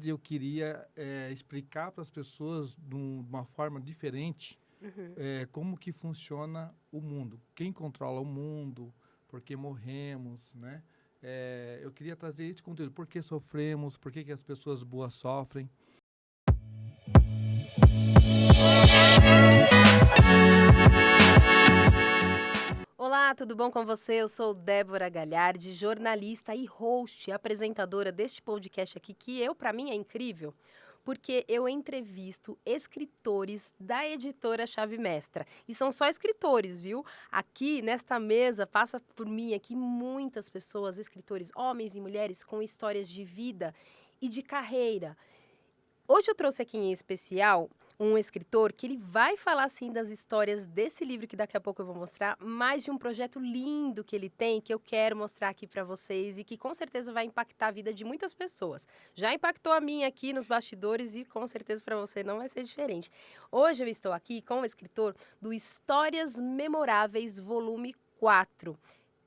eu queria explicar para as pessoas de uma forma diferente como que funciona o mundo, quem controla o mundo, por que morremos, né? Eu queria trazer esse conteúdo, por que sofremos, por que as pessoas boas sofrem. Olá, tudo bom com você? Eu sou Débora Galhardi, jornalista e host, apresentadora deste podcast aqui, que para mim é incrível, porque eu entrevisto escritores da editora Chave Mestra. E são só escritores, viu? Aqui, nesta mesa, passa por mim aqui muitas pessoas, escritores, homens e mulheres, com histórias de vida e de carreira. Hoje eu trouxe aqui em especial um escritor que ele vai falar, assim, das histórias desse livro que daqui a pouco eu vou mostrar, mas de um projeto lindo que ele tem, que eu quero mostrar aqui para vocês e que com certeza vai impactar a vida de muitas pessoas. Já impactou a minha aqui nos bastidores e com certeza para você não vai ser diferente. Hoje eu estou aqui com o escritor do Histórias Memoráveis, volume 4.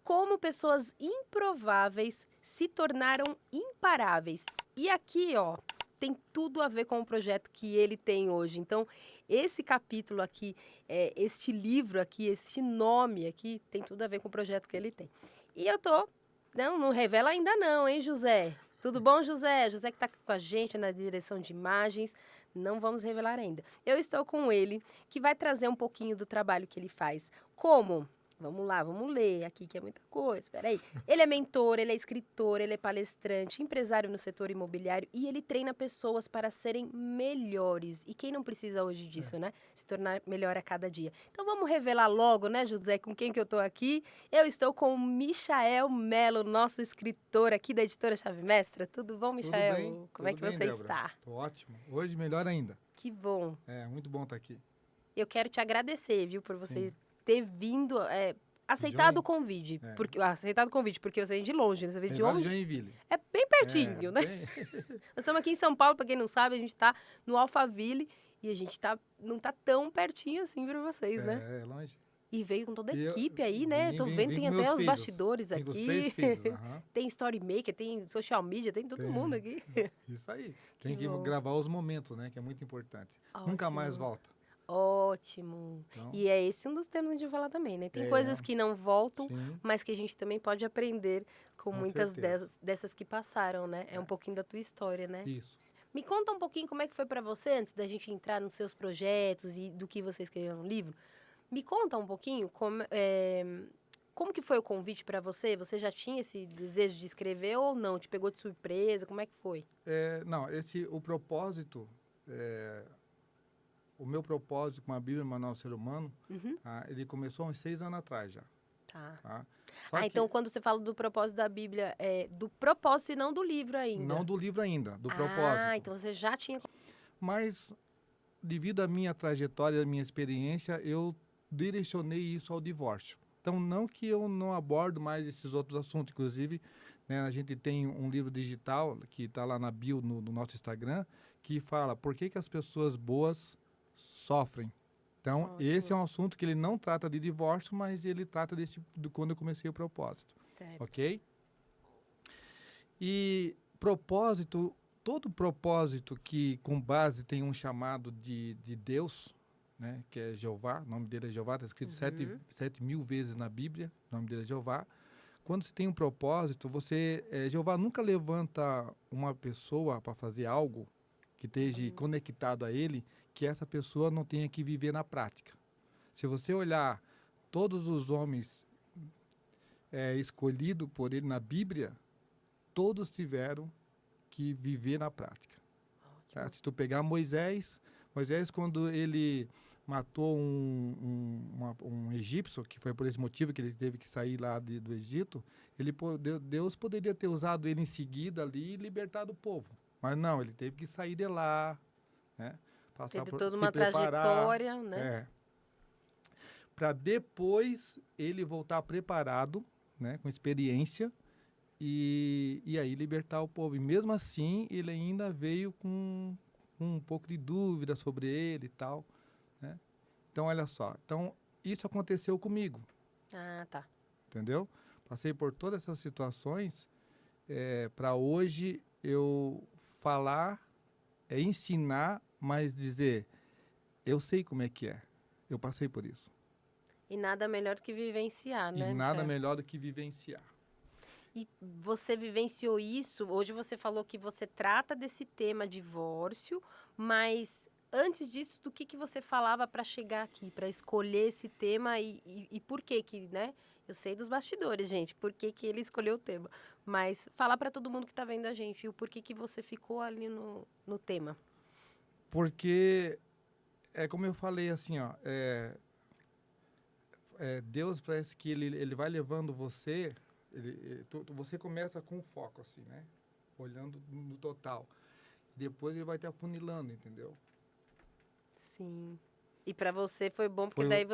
Como pessoas improváveis se tornaram imparáveis. E aqui, ó, tem tudo a ver com o projeto que ele tem hoje. Então, esse capítulo aqui, este livro aqui, este nome aqui, tem tudo a ver com o projeto que ele tem. E eu tô... Não revela ainda não, hein, José? Tudo bom, José? José que está com a gente na direção de imagens. Não vamos revelar ainda. Eu estou com ele, que vai trazer um pouquinho do trabalho que ele faz. Como? Vamos lá, vamos ler aqui, que é muita coisa. Espera aí. Ele é mentor, ele é escritor, ele é palestrante, empresário no setor imobiliário e ele treina pessoas para serem melhores. E quem não precisa hoje disso, né? Se tornar melhor a cada dia. Então vamos revelar logo, né, José, com quem que eu estou aqui? Eu estou com o Michael Melo, nosso escritor aqui da editora Chave Mestra. Tudo bom, Michael? Tudo bem? Como é que você está? Tô ótimo. Hoje melhor ainda. Que bom. Muito bom estar aqui. Eu quero te agradecer, viu, por você Sim. ter vindo, aceitado o convite. Aceitado o convite, porque você vem de longe, né? Você vem de onde? Joinville. É bem pertinho, né? Bem... Nós estamos aqui em São Paulo, para quem não sabe, a gente está no Alphaville e a gente não tá tão pertinho assim para vocês, né? É longe. E veio com toda a equipe aí, né? Tô vendo, tem até os filhos. bastidores aqui. Tem os 3 filhos, Tem storymaker, tem social media, tem todo mundo aqui. Isso aí. Tem que gravar os momentos, né? Que é muito importante. Ótimo. Nunca mais volta. Ótimo. Então, e é esse um dos temas que a gente vai falar também, né? Tem coisas que não voltam, mas que a gente também pode aprender com muitas dessas que passaram, né? É um pouquinho da tua história, né? Isso. Me conta um pouquinho como é que foi para você, antes da gente entrar nos seus projetos e do que você escreveu no livro. Me conta um pouquinho como que foi o convite para você? Você já tinha esse desejo de escrever ou não? Te pegou de surpresa? Como é que foi? Não, o propósito... O meu propósito com a Bíblia Manual do Ser Humano, ele começou há uns 6 anos atrás já. Tá? Então quando você fala do propósito da Bíblia, é do propósito e não do livro ainda? Não do livro ainda, do propósito. Então você já tinha... Mas, devido à minha trajetória, à minha experiência, eu direcionei isso ao divórcio. Então, não que eu não abordo mais esses outros assuntos. Inclusive, né, a gente tem um livro digital, que está lá na bio, no nosso Instagram, que fala por que as pessoas boas sofrem. Então, ótimo. Esse é um assunto que ele não trata de divórcio, mas ele trata de quando eu comecei o propósito. Certo. Ok? E propósito, todo propósito que com base tem um chamado de Deus, né, que é Jeová, o nome dele é Jeová, está escrito 7.000 vezes na Bíblia, o nome dele é Jeová. Quando você tem um propósito, Jeová nunca levanta uma pessoa para fazer algo que esteja conectado a ele, que essa pessoa não tenha que viver na prática. Se você olhar todos os homens escolhidos por ele na Bíblia, todos tiveram que viver na prática. Tá? Se tu pegar Moisés, quando ele matou um egípcio, que foi por esse motivo que ele teve que sair lá do Egito, Deus poderia ter usado ele em seguida ali e libertado o povo. Mas não, ele teve que sair de lá, né? Teve toda uma trajetória, né? Para depois ele voltar preparado, né, com experiência, e aí libertar o povo. E mesmo assim, ele ainda veio com um pouco de dúvida sobre ele e tal, né? Então, olha só. Então, isso aconteceu comigo. Tá. Entendeu? Passei por todas essas situações. Para hoje, eu falar, é ensinar, mas dizer, eu sei como é que é. Eu passei por isso. E nada melhor do que vivenciar, né, E nada Michel? melhor do que vivenciar. E você vivenciou isso? Hoje você falou que você trata desse tema divórcio, mas antes disso, do que você falava para chegar aqui, para escolher esse tema e por que, né? Eu sei dos bastidores, gente, por que ele escolheu o tema. Mas falar para todo mundo que está vendo a gente, e o porquê que você ficou ali no tema. Porque, é como eu falei assim, ó, Deus parece que ele vai levando você, você começa com foco, assim, né? Olhando no total. Depois ele vai te afunilando, entendeu? Sim. E para você foi bom, porque Foi, daí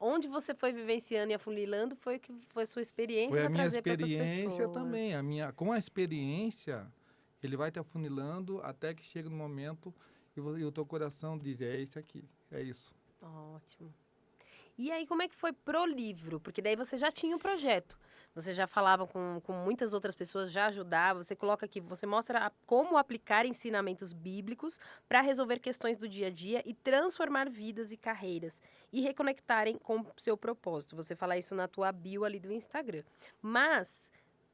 onde você foi vivenciando e afunilando, foi que foi sua experiência foi a para minha trazer para outras experiência pessoas. também. Com a experiência, ele vai te afunilando até que chega no momento e o teu coração diz, é isso aqui, é isso. Ótimo. E aí, como é que foi pro livro? Porque daí você já tinha o projeto. Você já falava com muitas outras pessoas, já ajudava. Você coloca aqui, você mostra como aplicar ensinamentos bíblicos para resolver questões do dia a dia e transformar vidas e carreiras. E reconectarem com o seu propósito. Você fala isso na tua bio ali do Instagram. Mas,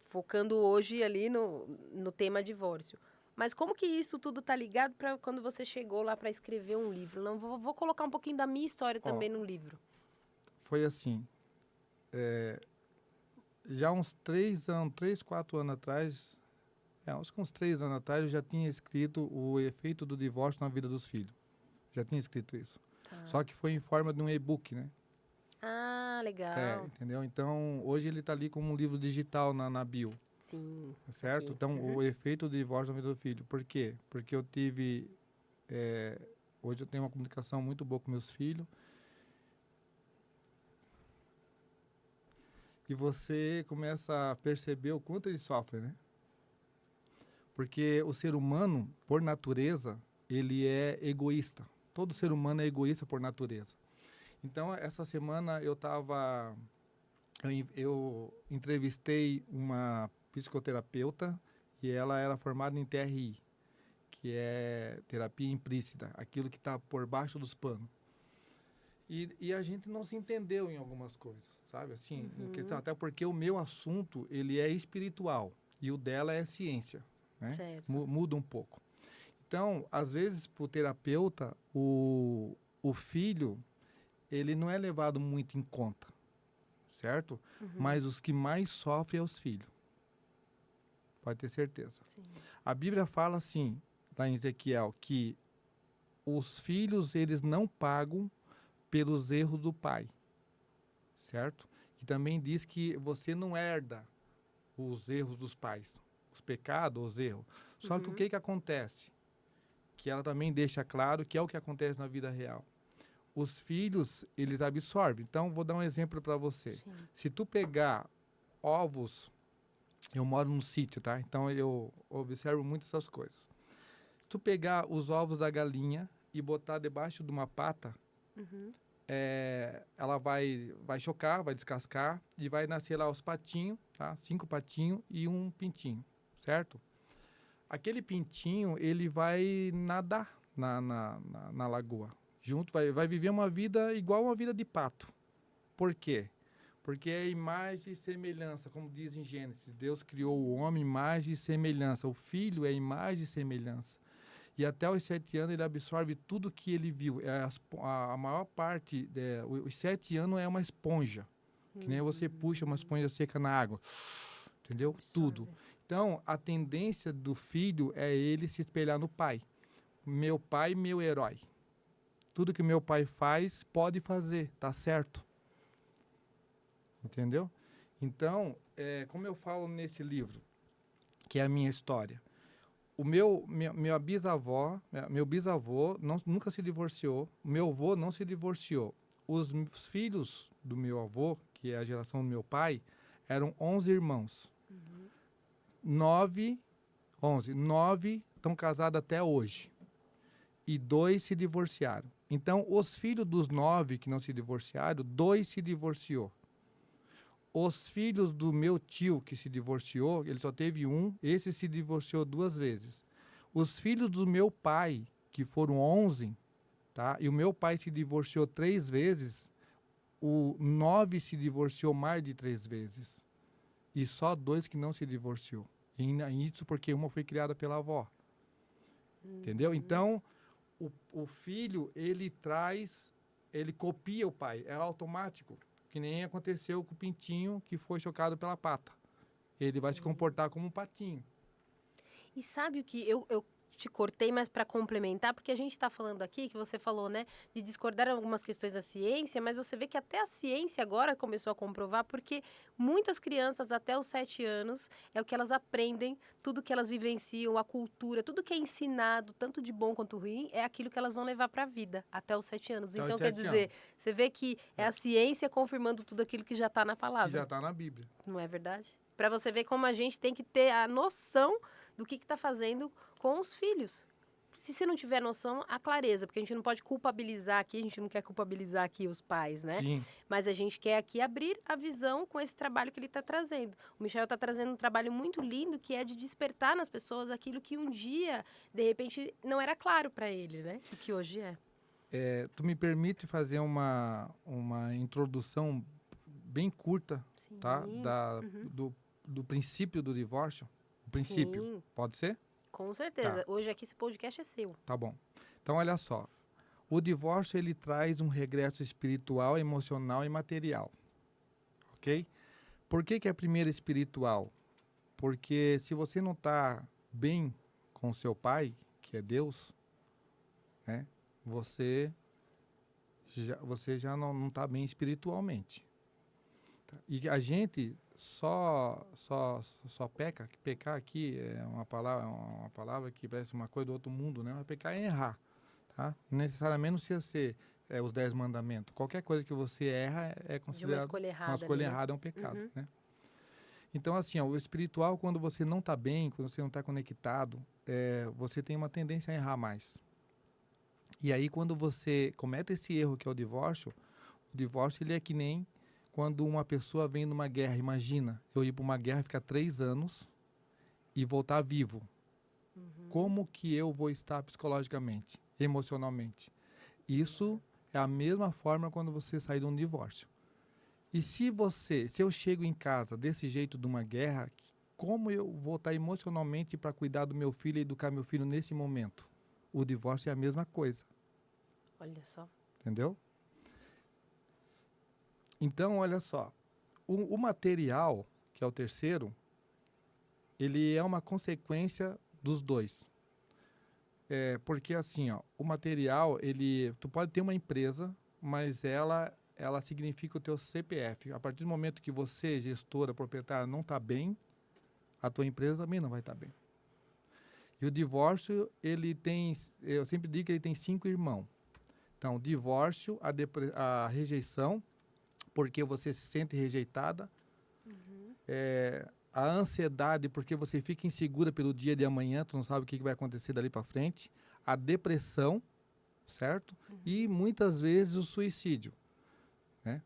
focando hoje ali no tema divórcio. Mas como que isso tudo tá ligado para quando você chegou lá para escrever um livro? Não, vou colocar um pouquinho da minha história também no livro. Foi assim, já uns 4 anos atrás, acho que uns 3 anos atrás, eu já tinha escrito o efeito do divórcio na vida dos filhos. Já tinha escrito isso. Tá. Só que foi em forma de um e-book, né? Ah, legal. Entendeu? Então, hoje ele está ali como um livro digital na bio. Sim. Certo? Aqui. Então, o efeito do divórcio na vida do filho. Por quê? Porque eu tive... hoje eu tenho uma comunicação muito boa com meus filhos. E você começa a perceber o quanto ele sofre, né? Porque o ser humano, por natureza, ele é egoísta. Todo ser humano é egoísta por natureza. Então, essa semana eu entrevistei uma psicoterapeuta e ela era formada em TRI, que é terapia implícita, aquilo que está por baixo dos panos. E a gente não se entendeu em algumas coisas, sabe? Assim, em questão, até porque o meu assunto ele é espiritual e o dela é ciência, né? Certo. Muda um pouco. Então, às vezes, para o terapeuta, o filho ele não é levado muito em conta, certo? Mas os que mais sofrem é os filhos. Pode ter certeza. Sim. A Bíblia fala assim, lá em Ezequiel, que os filhos eles não pagam pelos erros do pai, certo? E também diz que você não herda os erros dos pais, os pecados, os erros. Só que o que acontece? Que ela também deixa claro que é o que acontece na vida real. Os filhos, eles absorvem. Então, vou dar um exemplo para você. Sim. Se tu pegar ovos, eu moro num sítio, tá? Então, eu observo muito essas coisas. Se tu pegar os ovos da galinha e botar debaixo de uma pata, ela vai chocar, vai descascar e vai nascer lá os patinhos, tá? 5 patinhos e um pintinho, certo? Aquele pintinho, ele vai nadar na lagoa. Junto, vai viver uma vida igual uma vida de pato. Por quê? Porque é imagem e semelhança, como diz em Gênesis. Deus criou o homem imagem e semelhança. O filho é imagem e semelhança. E até os 7 anos ele absorve tudo que ele viu. A maior parte, os 7 anos é uma esponja. Que nem você puxa uma esponja seca na água. Entendeu? Absorve. Tudo. Então, a tendência do filho é ele se espelhar no pai. Meu pai, meu herói. Tudo que meu pai faz, pode fazer, tá certo. Entendeu? Então, como eu falo nesse livro, que é a minha história, minha bisavó, meu bisavô nunca se divorciou, meu avô não se divorciou. Os filhos do meu avô, que é a geração do meu pai, eram 11 irmãos. 9 estão casados até hoje. E 2 se divorciaram. Então, os filhos dos 9 que não se divorciaram, 2 se divorciou. Os filhos do meu tio que se divorciou, ele só teve um, esse se divorciou 2 vezes. Os filhos do meu pai, que foram 11, tá? E o meu pai se divorciou 3 vezes, o 9 se divorciou mais de 3 vezes. E só 2 que não se divorciou. E isso porque uma foi criada pela avó. Entendeu? Então, o filho, ele copia o pai. É automático. Que nem aconteceu com o pintinho que foi chocado pela pata. Ele vai se comportar como um patinho. E sabe o que eu te cortei, mas para complementar, porque a gente está falando aqui, que você falou, né, de discordar em algumas questões da ciência, mas você vê que até a ciência agora começou a comprovar, porque muitas crianças até os 7 anos é o que elas aprendem, tudo que elas vivenciam, a cultura, tudo que é ensinado, tanto de bom quanto ruim, é aquilo que elas vão levar para a vida, até os 7 anos. Até os Então, 7 quer dizer, anos. você vê que é a ciência confirmando tudo aquilo que já está na Que palavra. já está na Bíblia. Não é verdade? Para você ver como a gente tem que ter a noção do que está fazendo com os filhos. Se você não tiver noção, a clareza, porque a gente não pode culpabilizar aqui, a gente não quer culpabilizar aqui os pais, né? Sim. Mas a gente quer aqui abrir a visão com esse trabalho que ele está trazendo. O Michel está trazendo um trabalho muito lindo, que é de despertar nas pessoas aquilo que um dia, de repente, não era claro para ele, né? E que hoje é. Tu me permite fazer uma introdução bem curta, Sim. tá? Do princípio do divórcio? O princípio. Sim. Pode ser? Com certeza. Tá. Hoje aqui esse podcast é seu. Tá bom. Então, olha só. O divórcio, ele traz um regresso espiritual, emocional e material. Ok? Por que é primeiro espiritual? Porque se você não está bem com seu pai, que é Deus, né? Você já não está bem espiritualmente. Tá? E a gente só peca, que pecar aqui é uma palavra que parece uma coisa do outro mundo, né? Mas pecar é errar, tá? Não necessariamente não precisa ser os 10 mandamentos. Qualquer coisa que você erra é considerado De uma escolha errada. Uma escolha ali, errada é um pecado, né? Então, assim, o espiritual, quando você não está bem, quando você não está conectado, você tem uma tendência a errar mais. E aí, quando você comete esse erro que é o divórcio ele é que nem quando uma pessoa vem numa guerra. Imagina, eu ir para uma guerra, ficar 3 anos e voltar vivo. Como que eu vou estar psicologicamente, emocionalmente? Isso é a mesma forma quando você sai de um divórcio. E se eu chego em casa desse jeito de uma guerra, como eu vou estar emocionalmente para cuidar do meu filho e educar meu filho nesse momento? O divórcio é a mesma coisa. Olha só. Entendeu? Então, olha só, o material, que é o terceiro, ele é uma consequência dos dois. Porque assim, ó, o material, tu pode ter uma empresa, mas ela significa o teu CPF. A partir do momento que você, gestora, proprietária, não está bem, a tua empresa também não vai estar bem. E o divórcio, eu sempre digo que ele tem 5 irmãos. Então, o divórcio, a rejeição, porque você se sente rejeitada, a ansiedade, porque você fica insegura pelo dia de amanhã, tu não sabe o que vai acontecer dali para frente, a depressão, certo? E muitas vezes o suicídio, né?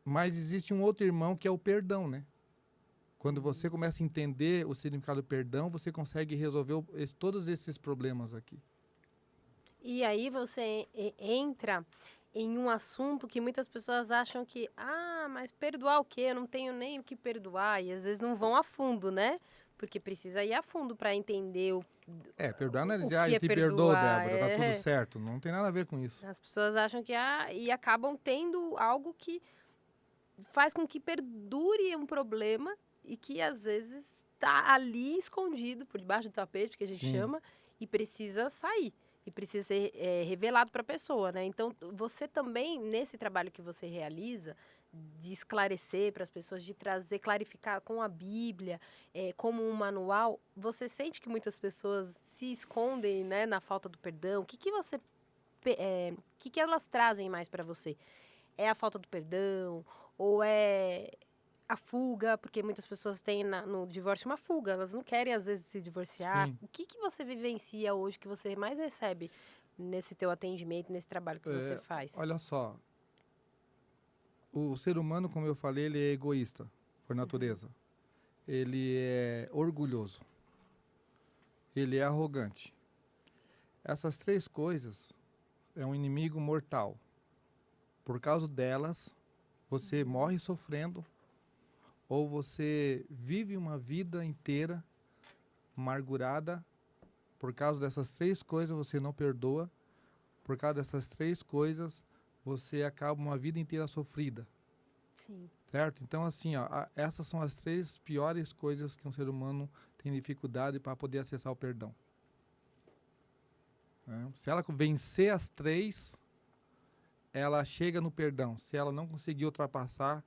Mas existe um outro irmão que é o perdão, né? Quando você começa a entender o significado do perdão, você consegue resolver todos esses problemas aqui. E aí você entra em um assunto que muitas pessoas acham que, mas perdoar o quê? Eu não tenho nem o que perdoar. E às vezes não vão a fundo, né? Porque precisa ir a fundo para entender perdoar não é dizer, eu te perdoo, Débora, tá tudo certo. Não tem nada a ver com isso. As pessoas acham que, e acabam tendo algo que faz com que perdure um problema e que às vezes está ali escondido por debaixo do tapete, que a gente chama, e precisa sair. E precisa ser revelado para a pessoa, né? Então, você também, nesse trabalho que você realiza, de esclarecer para as pessoas, de trazer, clarificar com a Bíblia, como um manual, você sente que muitas pessoas se escondem, né, na falta do perdão? O que elas trazem mais para você? É a falta do perdão? Ou é a fuga? Porque muitas pessoas têm no divórcio uma fuga. Elas não querem, às vezes, se divorciar. Sim. O que você vivencia hoje, que você mais recebe nesse teu atendimento, nesse trabalho que você faz? Olha só. O ser humano, como eu falei, ele é egoísta, por natureza. Ele é orgulhoso. ele é arrogante. Essas 3 coisas é um inimigo mortal. Por causa delas, você morre sofrendo ou você vive uma vida inteira amargurada. Por causa dessas 3 coisas, você não perdoa. Por causa dessas 3 coisas, você acaba uma vida inteira sofrida. Sim. Certo? Então, assim, essas são as 3 piores coisas que um ser humano tem dificuldade para poder acessar o perdão. Se ela vencer as 3, ela chega no perdão. Se ela não conseguir ultrapassar,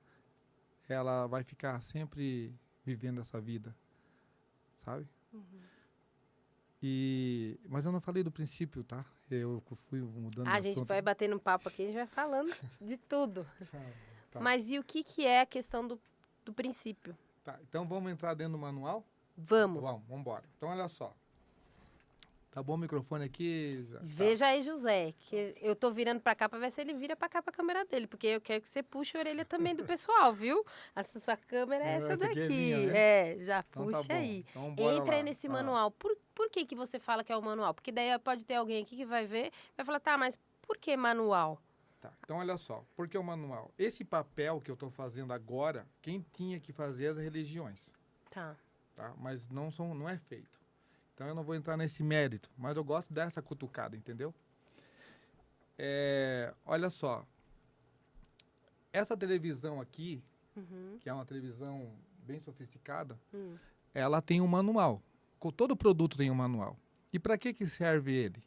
ela vai ficar sempre vivendo essa vida. Sabe? Mas eu não falei do princípio, tá? Eu fui mudando de A gente assunto. vai batendo um papo aqui, a gente vai falando de tudo. Tá. Mas e o que é a questão do princípio? Tá, então vamos entrar dentro do manual? Vamos. Vamos embora. Então, olha só. Tá bom o microfone aqui? Veja aí, José, que eu tô virando pra cá pra ver se ele vira pra cá pra câmera dele, porque eu quero que você puxe a orelha também do pessoal, viu? Essa sua câmera é essa Essa aqui daqui. é minha, né? Já Então puxa tá bom. aí. Então, bora Entra aí lá. nesse manual. Por que você fala que é o manual? Porque daí pode ter alguém aqui que vai ver, vai falar, tá, mas por que manual? Tá, então olha só, por que o manual? Esse papel que eu estou fazendo agora, quem tinha que fazer as religiões, Tá. Mas não é feito. Então eu não vou entrar nesse mérito, mas eu gosto dessa cutucada, entendeu? Olha só, essa televisão aqui, que é uma televisão bem sofisticada, ela tem um manual. Todo produto tem um manual. E para que serve ele?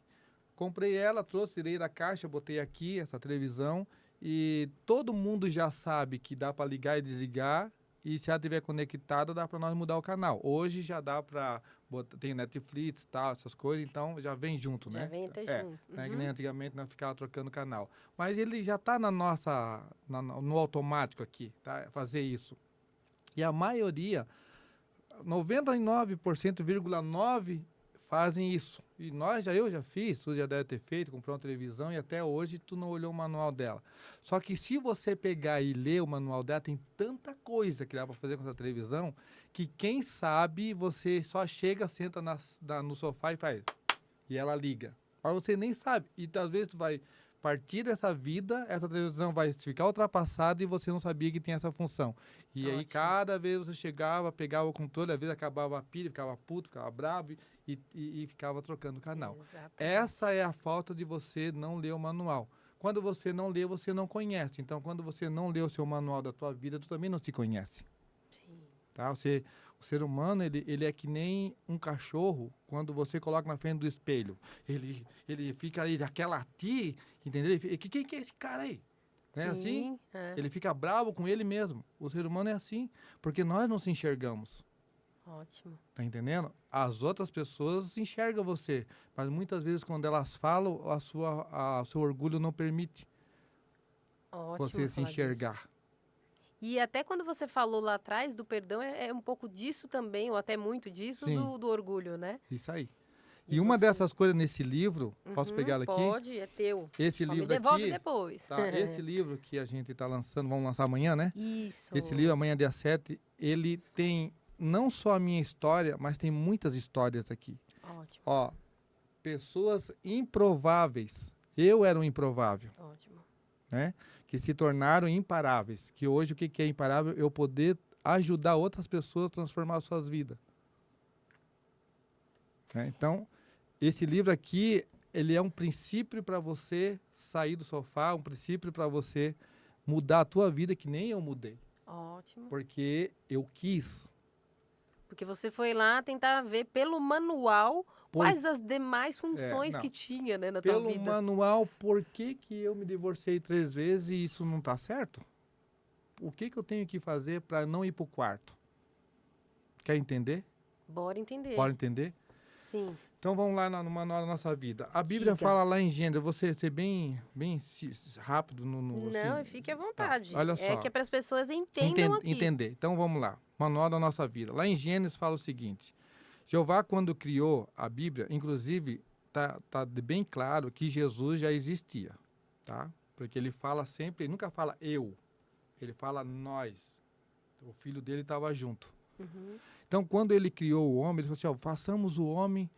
Comprei ela, trouxe, tirei da caixa, botei aqui essa televisão e todo mundo já sabe que dá para ligar e desligar e se ela estiver conectada dá para nós mudar o canal. Hoje já dá para tem Netflix, tal, essas coisas, então já vem junto, né? Já vem até junto. Né? Que nem antigamente nós ficava trocando canal. Mas ele já está no automático aqui, tá? Fazer isso. E a maioria, 99,9% fazem isso. E eu já fiz, tu já deve ter feito, comprou uma televisão e até hoje tu não olhou o manual dela. Só que se você pegar e ler o manual dela, tem tanta coisa que dá para fazer com essa televisão, que quem sabe você só chega, senta no sofá e faz. E ela liga. Mas você nem sabe. E às vezes tu vai partir dessa vida, essa televisão vai ficar ultrapassada e você não sabia que tinha essa função. E aí cada vez você chegava, pegava o controle, às vezes acabava a pilha, ficava puto, ficava bravo e ficava trocando o canal. Exatamente. Essa é a falta de você não ler o manual. Quando você não lê, você não conhece. Então, quando você não lê o seu manual da tua vida, tu também não se conhece. Sim. Tá? O ser humano, ele é que nem um cachorro, quando você coloca na frente do espelho. Ele fica ali, aquela latir, entendeu? Quem que é esse cara aí? Não é assim? Ele fica bravo com ele mesmo. O ser humano é assim, porque nós não se enxergamos. Ótimo. Tá entendendo? As outras pessoas enxergam você, mas muitas vezes quando elas falam, o seu orgulho não permite você se enxergar. Disso. E até quando você falou lá atrás do perdão, é um pouco disso também, ou até muito disso, do orgulho, né? Isso aí. E uma dessas coisas nesse livro, posso pegar ela aqui? Pode, é teu. Esse Só livro me devolve aqui, depois. Tá, esse livro que a gente está lançando, vamos lançar amanhã, né? Isso. Esse livro, amanhã, dia 7, ele tem não só a minha história, mas tem muitas histórias aqui. Ótimo. Ó, pessoas improváveis. Eu era um improvável. Ótimo. Né? Que se tornaram imparáveis. Que hoje o que é imparável? Eu poder ajudar outras pessoas a transformar as suas vidas. Né? Então, esse livro aqui, ele é um princípio para você sair do sofá, um princípio para você mudar a tua vida, que nem eu mudei. Ótimo. Porque eu quis. Porque você foi lá tentar ver pelo manual quais as demais funções que tinha, né, na tua vida. Pelo manual, por que eu me divorciei 3 vezes e isso não está certo? O que eu tenho que fazer para não ir para o quarto? Quer entender? Bora entender. Bora entender? Sim. Então vamos lá no manual da nossa vida. A Bíblia fala lá em Gênesis, você ser bem rápido no Não, assim, fique à vontade. Tá, olha só. É que é para as pessoas entendam aqui. Entender. Então vamos lá. Manual da nossa vida. Lá em Gênesis fala o seguinte: Jeová, quando criou a Bíblia, inclusive tá bem claro que Jesus já existia, tá? Porque ele fala sempre, ele nunca fala eu, ele fala nós. O filho dele estava junto. Uhum. Então, quando ele criou o homem, ele falou assim: façamos o homem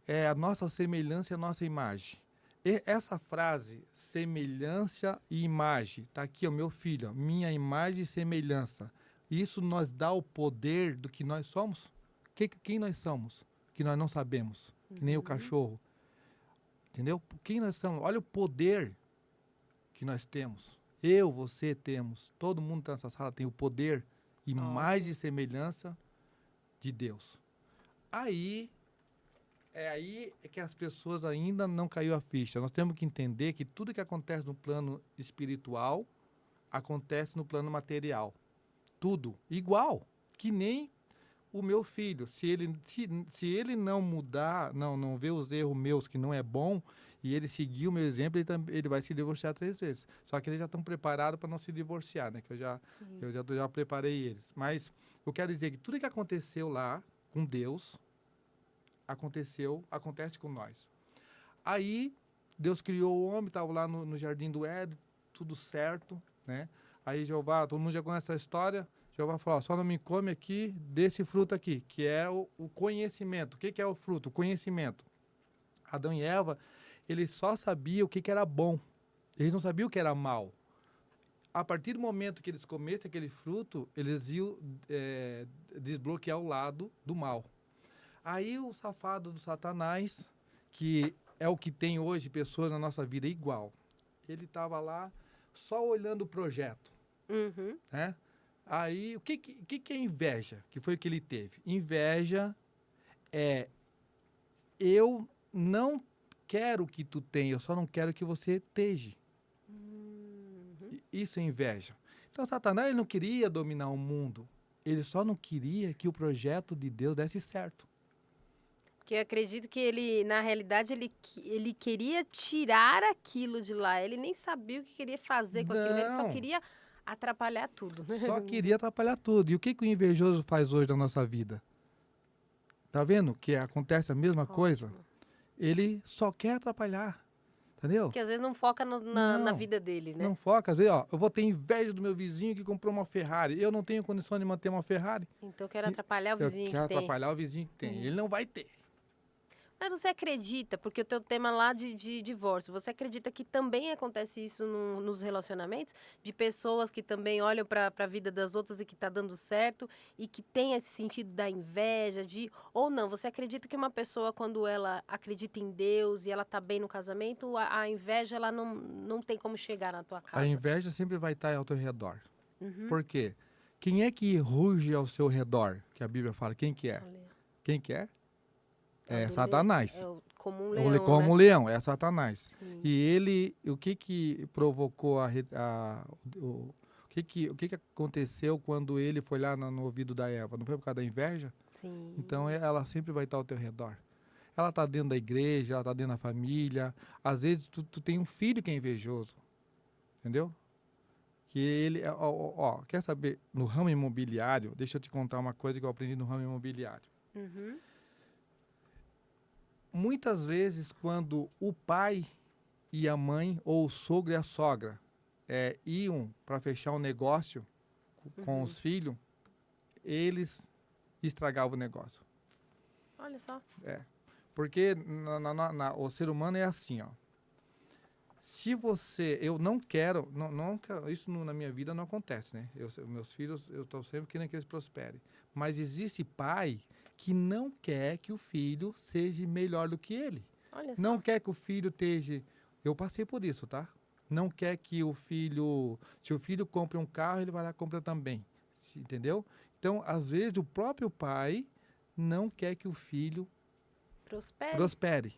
é a nossa semelhança e a nossa imagem. E essa frase, semelhança e imagem, está aqui, o meu filho, ó, minha imagem e semelhança. Isso nos dá o poder do que nós somos. Quem nós somos? Que nós não sabemos. Que nem o cachorro. Entendeu? Quem nós somos? Olha o poder que nós temos. Eu, você temos. Todo mundo que está nessa sala tem o poder, imagem e semelhança de Deus. Aí é que as pessoas ainda não caiu a ficha. Nós temos que entender que tudo que acontece no plano espiritual acontece no plano material. Tudo igual, que nem o meu filho. Se ele não mudar, não ver os erros meus, que não é bom, e ele seguir o meu exemplo, ele vai se divorciar 3 vezes. Só que eles já estão preparados para não se divorciar, né? Que eu já preparei eles. Mas eu quero dizer que tudo que aconteceu lá com Deus acontece com nós. Aí Deus criou o homem, estava lá no jardim do Éden, tudo certo, né? Aí Jeová, todo mundo já conhece essa história. Jeová falou, só não me come aqui desse fruto aqui, que é o conhecimento. O que é o fruto? O conhecimento. Adão e Eva, eles só sabiam o que era bom. Eles não sabiam o que era mal. A partir do momento que eles comessem aquele fruto, eles iam desbloquear o lado do mal. Aí o safado do Satanás, que é o que tem hoje pessoas na nossa vida igual, ele estava lá só olhando o projeto. Né? Aí, o que é inveja? Que foi o que ele teve? Inveja é, eu não quero que tu tenha, eu só não quero que você esteja. Isso é inveja. Então, Satanás ele não queria dominar o mundo, ele só não queria que o projeto de Deus desse certo. Porque eu acredito que ele, na realidade, ele queria tirar aquilo de lá. Ele nem sabia o que queria fazer com aquilo. Ele só queria atrapalhar tudo. Só queria atrapalhar tudo. E o que o invejoso faz hoje na nossa vida? Tá vendo que acontece a mesma coisa? Ele só quer atrapalhar. Entendeu? Porque às vezes não foca na vida dele, né? Não foca. Às vezes, eu vou ter inveja do meu vizinho que comprou uma Ferrari. Eu não tenho condição de manter uma Ferrari. Então eu quero atrapalhar o vizinho que tem. Eu quero atrapalhar o vizinho que tem. Ele não vai ter. Mas você acredita, porque o teu tema lá de divórcio, você acredita que também acontece isso nos relacionamentos? De pessoas que também olham para a vida das outras e que está dando certo e que tem esse sentido da inveja, ou não? Você acredita que uma pessoa, quando ela acredita em Deus e ela está bem no casamento, a inveja ela não tem como chegar na tua casa? A inveja sempre vai estar ao teu redor. Por quê? Quem é que ruge ao seu redor? Que a Bíblia fala. Quem que é? Quem que é? É Satanás. Como um leão, como um leão, é Satanás. Sim. E ele, o que provocou o que aconteceu quando ele foi lá no ouvido da Eva? Não foi por causa da inveja? Sim. Então ela sempre vai estar ao teu redor. Ela está dentro da igreja, ela está dentro da família. Às vezes tu tem um filho que é invejoso. Entendeu? Que ele, quer saber, no ramo imobiliário, deixa eu te contar uma coisa que eu aprendi no ramo imobiliário. Muitas vezes, quando o pai e a mãe, ou o sogro e a sogra, iam para fechar um negócio com os filhos, eles estragavam o negócio. Olha só. Porque o ser humano é assim, ó. Se você... Eu não quero... isso na minha vida não acontece, né? Meus filhos, eu estou sempre querendo que eles prosperem. Mas existe pai que não quer que o filho seja melhor do que ele. Olha só. Não quer que o filho esteja... Eu passei por isso, tá? Não quer que o filho... Se o filho compra um carro, ele vai lá e compra também. Entendeu? Então, às vezes, o próprio pai não quer que o filho prospere.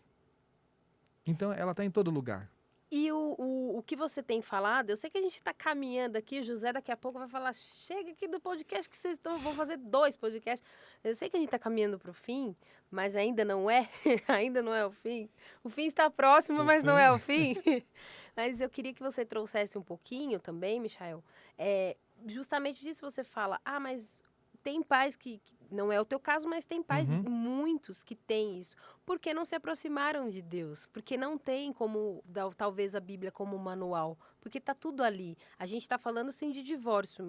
Então, ela está em todo lugar. E o que você tem falado, eu sei que a gente está caminhando aqui, o José daqui a pouco vai falar, chega aqui do podcast que vocês vão fazer 2 podcasts. Eu sei que a gente está caminhando para o fim, mas ainda não é, ainda não é o fim. O fim está próximo, mas não é o fim. Mas eu queria que você trouxesse um pouquinho também, Michael, justamente disso você fala, mas tem pais que não é o teu caso, mas tem pais, muitos que têm isso. Porque não se aproximaram de Deus. Porque não tem como, talvez, a Bíblia como manual. Porque está tudo ali. A gente está falando, sim, de divórcio.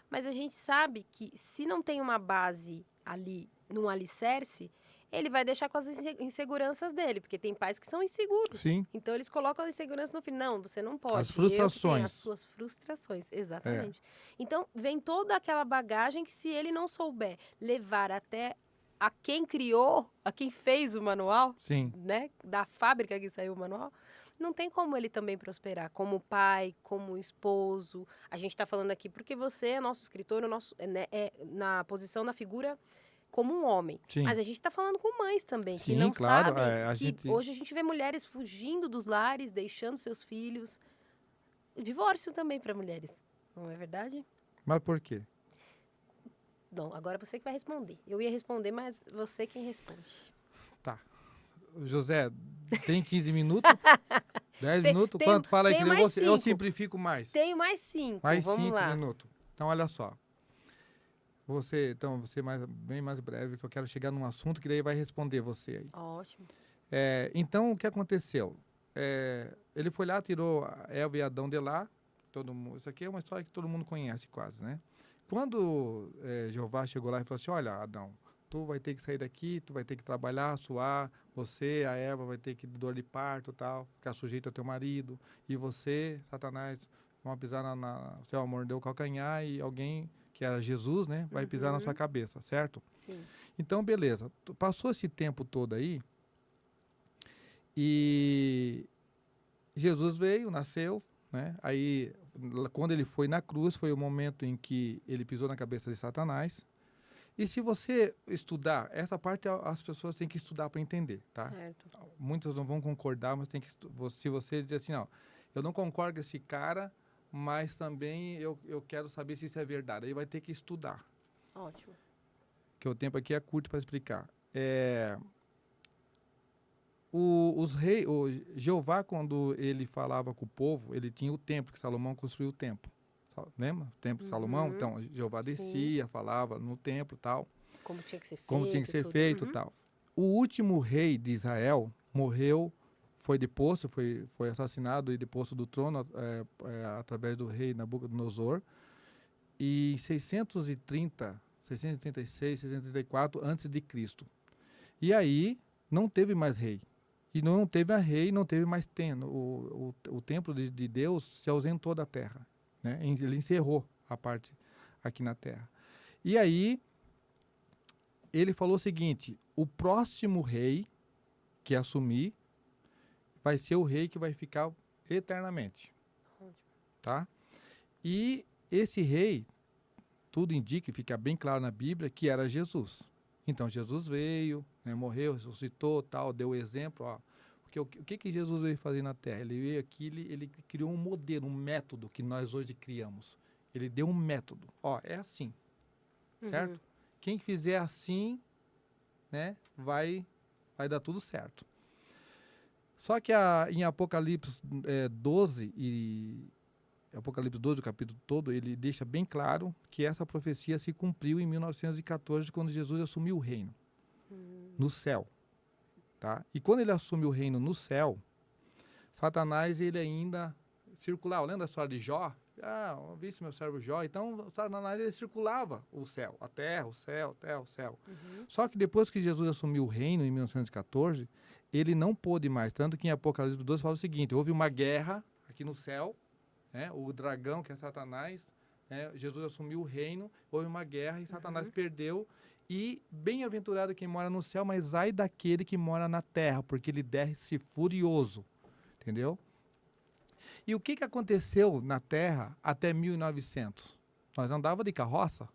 Mas a gente sabe que se não tem uma base ali, num alicerce, ele vai deixar com as inseguranças dele, porque tem pais que são inseguros. Sim. Então, eles colocam a insegurança no fim. Não, você não pode. As frustrações. As suas frustrações, exatamente. Então, vem toda aquela bagagem que, se ele não souber levar até a quem criou, a quem fez o manual, Sim. né, da fábrica que saiu o manual, não tem como ele também prosperar como pai, como esposo. A gente está falando aqui porque você é nosso escritor, na posição, na figura como um homem. Sim. Mas a gente está falando com mães também, que Sim, não claro, sabem. Hoje a gente vê mulheres fugindo dos lares, deixando seus filhos. O divórcio também para mulheres, não é verdade? Mas por quê? Não, agora você que vai responder. Eu ia responder, mas você quem responde. Tá. José, tem 15 minutos? 10 minutos? Quanto? Fala aí, que eu simplifico mais. Tenho mais 5, mais vamos 5 lá. minutos. Então, olha só. Você bem mais breve, que eu quero chegar num assunto que daí vai responder você aí. Ótimo. Então, o que aconteceu? Ele foi lá, tirou Eva e Adão de lá. Isso aqui é uma história que todo mundo conhece quase, né? Quando Jeová chegou lá e falou assim, olha, Adão, tu vai ter que sair daqui, tu vai ter que trabalhar, suar, você, a Eva, vai ter que dor de parto e tal, ficar sujeito ao teu marido, e você, Satanás, vão pisar o seu amor deu calcanhar e alguém, que era Jesus, né, vai pisar na sua cabeça, certo? Sim. Então, beleza. Passou esse tempo todo aí, e Jesus veio, nasceu, né? Aí, quando ele foi na cruz, foi o momento em que ele pisou na cabeça de Satanás. E se você estudar, essa parte as pessoas têm que estudar para entender, tá? Certo. Muitas não vão concordar, mas tem que se você dizer assim, não, eu não concordo com esse cara, mas também eu quero saber se isso é verdade. Aí vai ter que estudar. Ótimo. Porque o tempo aqui é curto para explicar. O Jeová, quando ele falava com o povo, ele tinha o templo, que Salomão construiu o templo. Lembra? O templo de Salomão? Então, Jeová descia, falava no templo e tal. Como tinha que ser feito. Como tinha que ser feito e tal. O último rei de Israel morreu, foi deposto, foi assassinado e deposto do trono através do rei Nabucodonosor. E em 636, 634 antes de Cristo. E aí não teve mais rei. E não teve não teve mais templo. O templo de Deus se ausentou da terra. Né? Ele encerrou a parte aqui na terra. E aí, ele falou o seguinte, o próximo rei que assumir vai ser o rei que vai ficar eternamente. Tá? E esse rei, tudo indica, fica bem claro na Bíblia, que era Jesus. Então, Jesus veio, né, morreu, ressuscitou, tal, deu o exemplo, ó. O que Jesus veio fazer na Terra? Ele veio aqui, ele criou um modelo, um método que nós hoje criamos. Ele deu um método. Ó, é assim, certo? Quem fizer assim, né, vai dar tudo certo. Só que em Apocalipse 12, Apocalipse 12, o capítulo todo, ele deixa bem claro que essa profecia se cumpriu em 1914, quando Jesus assumiu o reino no céu. Tá? E quando ele assume o reino no céu, Satanás, ele ainda circulava. Lembra a história de Jó? Viste meu servo Jó? Então, Satanás, ele circulava o céu, a terra, o céu, a terra, o céu. Só que depois que Jesus assumiu o reino, em 1914, ele não pôde mais. Tanto que em Apocalipse 12 fala o seguinte, houve uma guerra aqui no céu, né? O dragão, que é Satanás, né? Jesus assumiu o reino, houve uma guerra e Satanás perdeu. E bem-aventurado quem mora no céu, mas ai daquele que mora na terra, porque ele desce furioso, entendeu? E o que aconteceu na terra até 1900? Nós andávamos de carroça,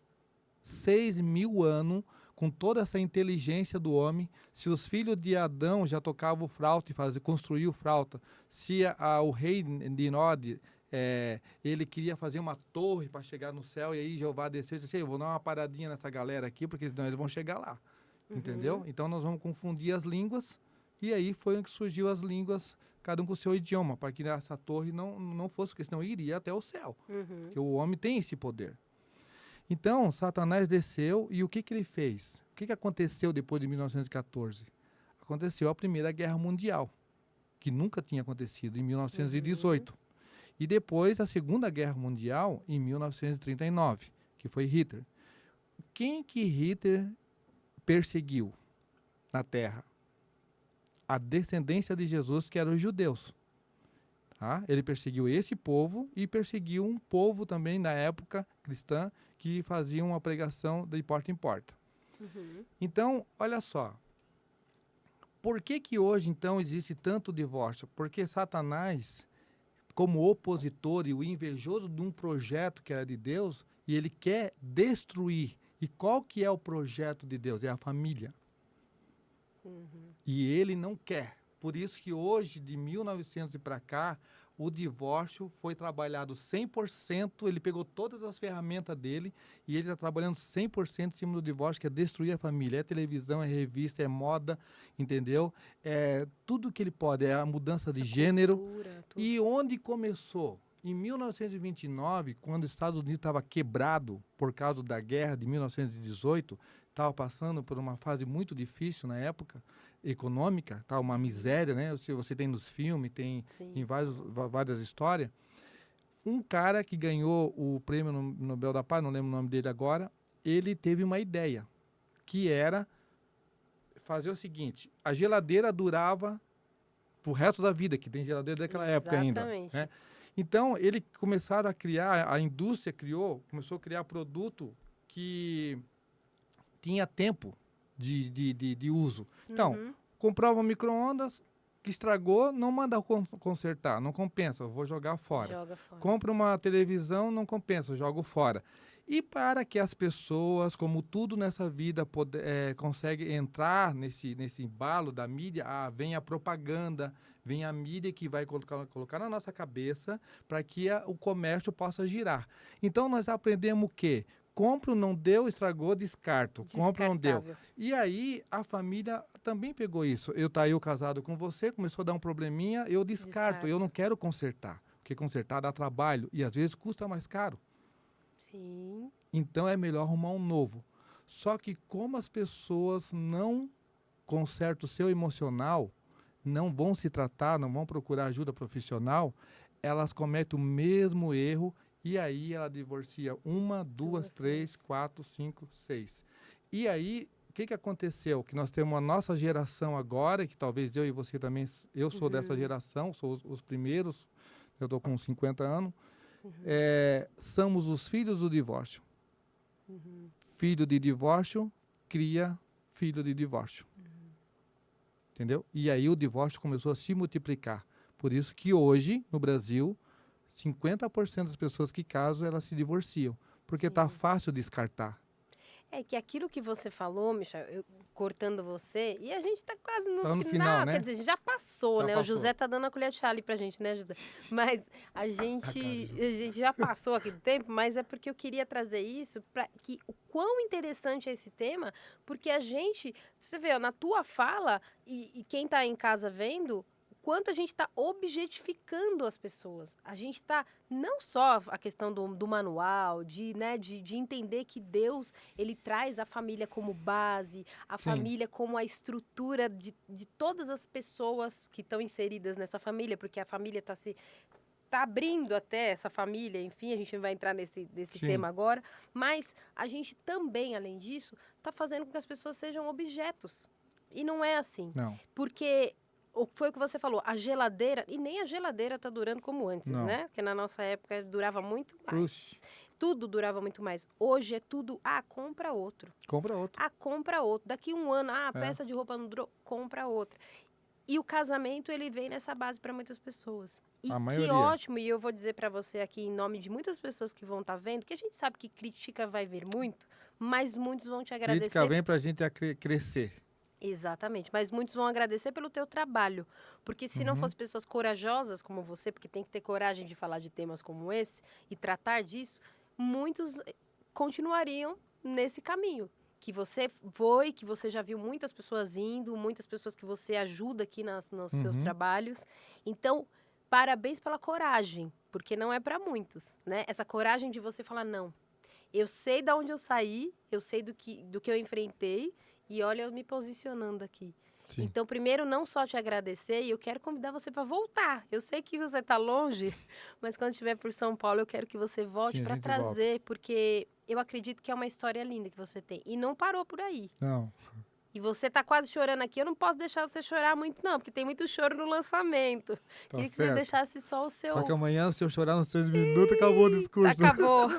6.000 anos, com toda essa inteligência do homem. Se os filhos de Adão já tocavam flauta e construíam flauta, se o rei de Nod, ele queria fazer uma torre para chegar no céu, e aí Jeová desceu e disse assim, eu vou dar uma paradinha nessa galera aqui, porque senão eles vão chegar lá, entendeu? Então nós vamos confundir as línguas, e aí foi que surgiu as línguas, cada um com o seu idioma, para que essa torre não fosse, porque senão iria até o céu, porque o homem tem esse poder. Então, Satanás desceu, e o que ele fez? O que aconteceu depois de 1914? Aconteceu a Primeira Guerra Mundial, que nunca tinha acontecido, em 1918. E depois a Segunda Guerra Mundial, em 1939, que foi Hitler. Quem que Hitler perseguiu? na terra? A descendência de Jesus, que eram os judeus. Tá? Ele perseguiu esse povo e perseguiu um povo também na época cristã que fazia uma pregação de porta em porta. Então, olha só. Por que hoje, então, existe tanto divórcio? Porque Satanás, como opositor e o invejoso de um projeto que era de Deus, e ele quer destruir. E qual que é o projeto de Deus? É a família. E ele não quer. Por isso que hoje, de 1900 e para cá, o divórcio foi trabalhado 100%, ele pegou todas as ferramentas dele e ele está trabalhando 100% em cima do divórcio, que é destruir a família. É televisão, é revista, é moda, entendeu? É tudo que ele pode, é a mudança de gênero. Cultura, E onde começou? Em 1929, quando os Estados Unidos estava quebrado por causa da guerra de 1918, estava passando por uma fase muito difícil na época, econômica, tá, uma miséria, né? Você tem nos filmes, tem em várias histórias. Um cara que ganhou o prêmio Nobel da Paz, não lembro o nome dele agora, ele teve uma ideia, que era fazer o seguinte: a geladeira durava pro resto da vida, que tem geladeira daquela época ainda. Né? Então, ele começaram a criar, a indústria começou a criar produto que tinha tempo de uso. Então, comprava um micro-ondas que estragou, não manda consertar, não compensa, eu vou jogar fora. Joga fora. Compra uma televisão, não compensa, eu jogo fora. E para que as pessoas, como tudo nessa vida, conseguem entrar nesse embalo da mídia, vem a propaganda, vem a mídia que vai colocar na nossa cabeça para que o comércio possa girar. Então, nós aprendemos o quê? Compro, não deu, estragou, descarto. Compro, não deu. E aí, a família também pegou isso. Eu casado com você, começou a dar um probleminha, eu descarto. Eu não quero consertar, porque consertar dá trabalho e às vezes custa mais caro. Sim. Então, é melhor arrumar um novo. Só que como as pessoas não consertam o seu emocional, não vão se tratar, não vão procurar ajuda profissional, elas cometem o mesmo erro. E aí ela divorcia 1, 2, 3, 4, 5, 6. E aí, o que aconteceu? Que nós temos a nossa geração agora, que talvez eu e você também, eu sou dessa geração, sou os primeiros, eu estou com 50 anos, somos os filhos do divórcio. Filho de divórcio cria filho de divórcio. Entendeu? E aí o divórcio começou a se multiplicar. Por isso que hoje, no Brasil, 50% das pessoas que casam, elas se divorciam. Porque está fácil descartar. É que aquilo que você falou, Michel, cortando você, e a gente está quase no final, né? Quer dizer, a gente já passou, né? O José tá dando a colher de chá ali pra gente, né, José? Mas a gente já passou aqui do tempo, mas é porque eu queria trazer isso para que o quão interessante é esse tema, porque a gente, você vê, na tua fala, e quem está em casa vendo, quanto a gente está objetificando as pessoas. A gente está, não só a questão do manual, de entender que Deus, ele traz a família como base, a família como a estrutura de todas as pessoas que estão inseridas nessa família, porque a família está abrindo até essa família, enfim, a gente não vai entrar nesse tema agora, mas a gente também, além disso, está fazendo com que as pessoas sejam objetos. E não é assim. Não. Porque foi o que você falou, a geladeira, e nem a geladeira está durando como antes, né? Porque na nossa época durava muito mais. Tudo durava muito mais. Hoje é tudo, compra outro. Compra outro. Compra outro. Daqui um ano, a peça de roupa não durou, compra outra. E o casamento, ele vem nessa base para muitas pessoas. E que ótimo, e eu vou dizer para você aqui, em nome de muitas pessoas que vão estar vendo, que a gente sabe que crítica vai vir muito, mas muitos vão te agradecer. Crítica vem para a gente crescer. Exatamente, mas muitos vão agradecer pelo teu trabalho, porque se não fossem pessoas corajosas como você, porque tem que ter coragem de falar de temas como esse e tratar disso, muitos continuariam nesse caminho, que você foi, que você já viu muitas pessoas indo, muitas pessoas que você ajuda aqui nos seus trabalhos. Então, parabéns pela coragem, porque não é para muitos, né? Essa coragem de você falar, não, eu sei de onde eu saí, eu sei do que eu enfrentei, e olha, eu me posicionando aqui. Sim. Então, primeiro, não só te agradecer, e eu quero convidar você para voltar. Eu sei que você está longe, mas quando estiver por São Paulo, eu quero que você volte para trazer, porque eu acredito que é uma história linda que você tem. E não parou por aí. Não. E você tá quase chorando aqui, eu não posso deixar você chorar muito não, porque tem muito choro no lançamento. Tá Queria que você certo. deixasse só o seu... Só que amanhã, se eu chorar nos 3 minutos, acabou o discurso. Acabou.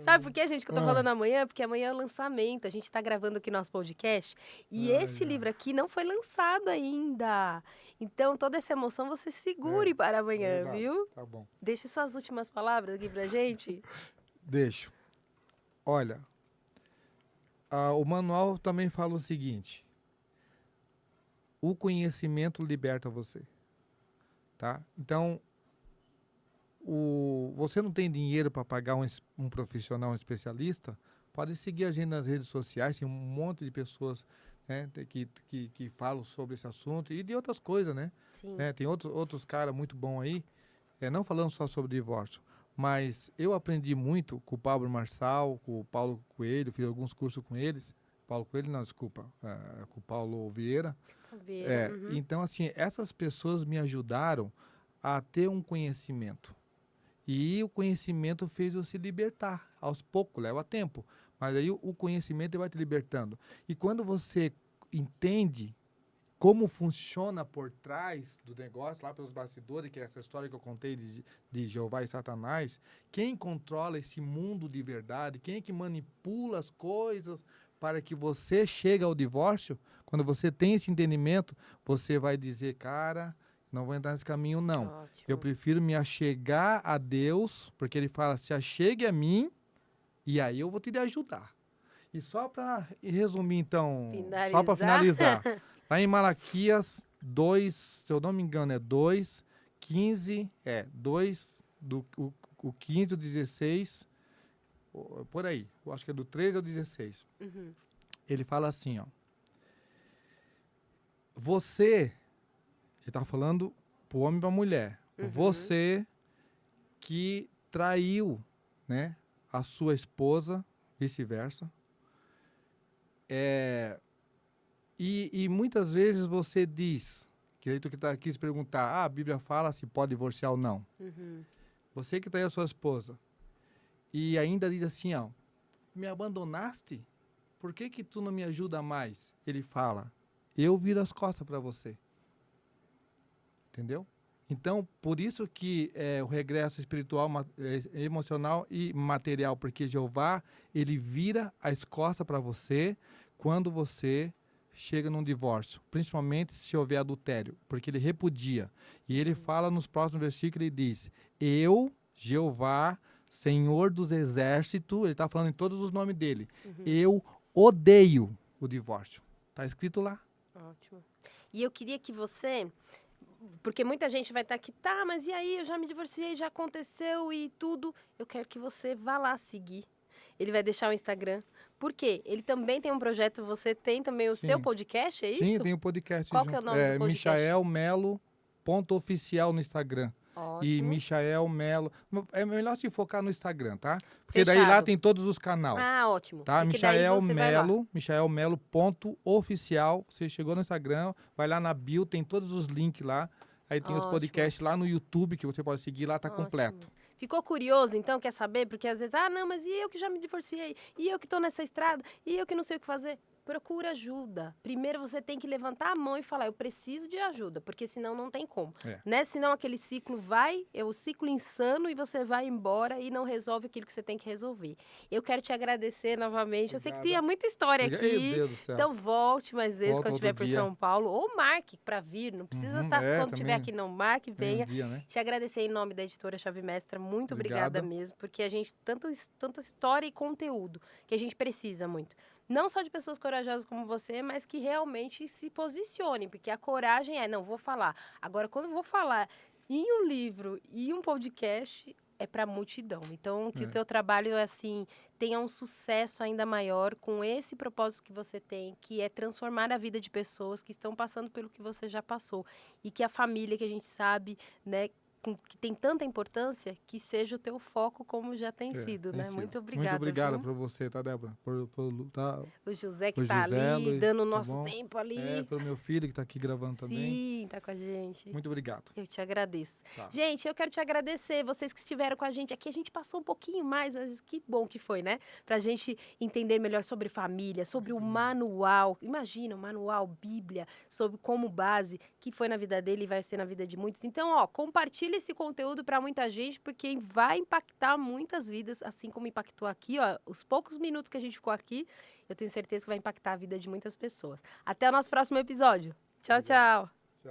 Sabe por que, gente, que eu tô Ah. falando amanhã? Porque amanhã é o lançamento, a gente tá gravando aqui nosso podcast, e Ai, este ai. livro aqui não foi lançado ainda. Então, toda essa emoção você segure para amanhã, Verdade. viu? Tá bom. Deixe suas últimas palavras aqui pra gente. Deixo. Olha, o manual também fala o seguinte: o conhecimento liberta você, tá? Então, você não tem dinheiro para pagar um profissional, um especialista, pode seguir a gente nas redes sociais, tem um monte de pessoas, né, que falam sobre esse assunto e de outras coisas, né? Sim. Tem outros caras muito bons aí, não falando só sobre divórcio, mas eu aprendi muito com o Pablo Marçal, com o Paulo Coelho, fiz alguns cursos com eles. Paulo Coelho, não, desculpa, com o Paulo Vieira. Uhum. Então, assim, essas pessoas me ajudaram a ter um conhecimento. E o conhecimento fez eu se libertar. Aos poucos, leva tempo. Mas aí o conhecimento vai te libertando. E quando você entende como funciona por trás do negócio, lá pelos bastidores, que é essa história que eu contei de Jeová e Satanás, quem controla esse mundo de verdade, quem é que manipula as coisas para que você chegue ao divórcio, quando você tem esse entendimento, você vai dizer, cara, não vou entrar nesse caminho, não. Ótimo. Eu prefiro me achegar a Deus, porque ele fala, se achegue a mim, e aí eu vou te ajudar. E só para resumir, então, só para finalizar, lá em Malaquias 2, se eu não me engano, é 2, 15, o 15, o 16, por aí, eu acho que é do 13 ao 16. Uhum. Ele fala assim, ó, você, ele tá falando pro homem e pra mulher, você que traiu, né, a sua esposa, vice-versa, e muitas vezes você diz, que aí tu que quis perguntar, a Bíblia fala se pode divorciar ou não. Uhum. Você que traiu a sua esposa, e ainda diz assim, ó, me abandonaste? Por que tu não me ajuda mais? Ele fala, eu viro as costas para você. Entendeu? Então, por isso que o regresso espiritual, emocional e material, porque Jeová, ele vira as costas para você quando você chega num divórcio, principalmente se houver adultério, porque ele repudia. E ele fala nos próximos versículos, ele diz, eu, Jeová, Senhor dos Exércitos, ele está falando em todos os nomes dele, eu odeio o divórcio. Está escrito lá. Ótimo. E eu queria que você... Porque muita gente vai estar aqui, tá, mas e aí, eu já me divorciei, já aconteceu e tudo. Eu quero que você vá lá seguir. Ele vai deixar o Instagram. Por quê? Ele também tem um projeto, você tem também o seu podcast, é isso? Sim, tem um podcast Qual junto. que é o nome do podcast? Michael Melo, .oficial no Instagram. Ótimo. E Michael Melo. É melhor se focar no Instagram, tá? Porque Fechado. daí lá tem todos os canais. Ah, ótimo. Tá? Porque daí Michael você vai lá. Melo, Michael Melo .oficial. Você chegou no Instagram, vai lá na bio, tem todos os links lá. Aí tem os Ótimo. podcasts lá no YouTube que você pode seguir, lá tá Ótimo. completo. Ficou curioso, então, quer saber? Porque às vezes, não, mas e eu que já me divorciei? E eu que tô nessa estrada? E eu que não sei o que fazer? Procura ajuda. Primeiro você tem que levantar a mão e falar, eu preciso de ajuda, porque senão não tem como. Né? Senão aquele ciclo é o ciclo insano e você vai embora e não resolve aquilo que você tem que resolver. Eu quero te agradecer novamente. Eu sei que tinha muita história aqui. Meu Deus do céu. Então volte mais vezes quando estiver por dia. São Paulo. Ou marque para vir. Não precisa estar quando estiver aqui, não marque, venha. Dia, né? Te agradecer em nome da editora Chave Mestra. Muito obrigada mesmo, porque a gente tanta história e conteúdo que a gente precisa muito. Não só de pessoas corajosas como você, mas que realmente se posicionem, porque a coragem não, vou falar. Agora, quando eu vou falar em um livro e um podcast, é para a multidão. Então, que o teu trabalho, assim, tenha um sucesso ainda maior com esse propósito que você tem, que é transformar a vida de pessoas que estão passando pelo que você já passou. E que a família, que a gente sabe, né, que tem tanta importância, que seja o teu foco como já tem sido, tem né? sido. Muito obrigada. Muito obrigado viu? para você, tá, Débora? O José que Por tá José, ali, Luiz, dando o tá nosso bom? tempo ali. Pelo meu filho que está aqui gravando também. Sim, tá com a gente. Muito obrigado. Eu te agradeço. Tá. Gente, eu quero te agradecer, vocês que estiveram com a gente aqui. A gente passou um pouquinho mais, mas que bom que foi, né? Pra gente entender melhor sobre família, sobre o manual. Imagina, o manual, Bíblia, sobre como base, que foi na vida dele e vai ser na vida de muitos. Então, ó, compartilha esse conteúdo pra muita gente, porque vai impactar muitas vidas, assim como impactou aqui, ó. Os poucos minutos que a gente ficou aqui, eu tenho certeza que vai impactar a vida de muitas pessoas. Até o nosso próximo episódio. Tchau, tchau.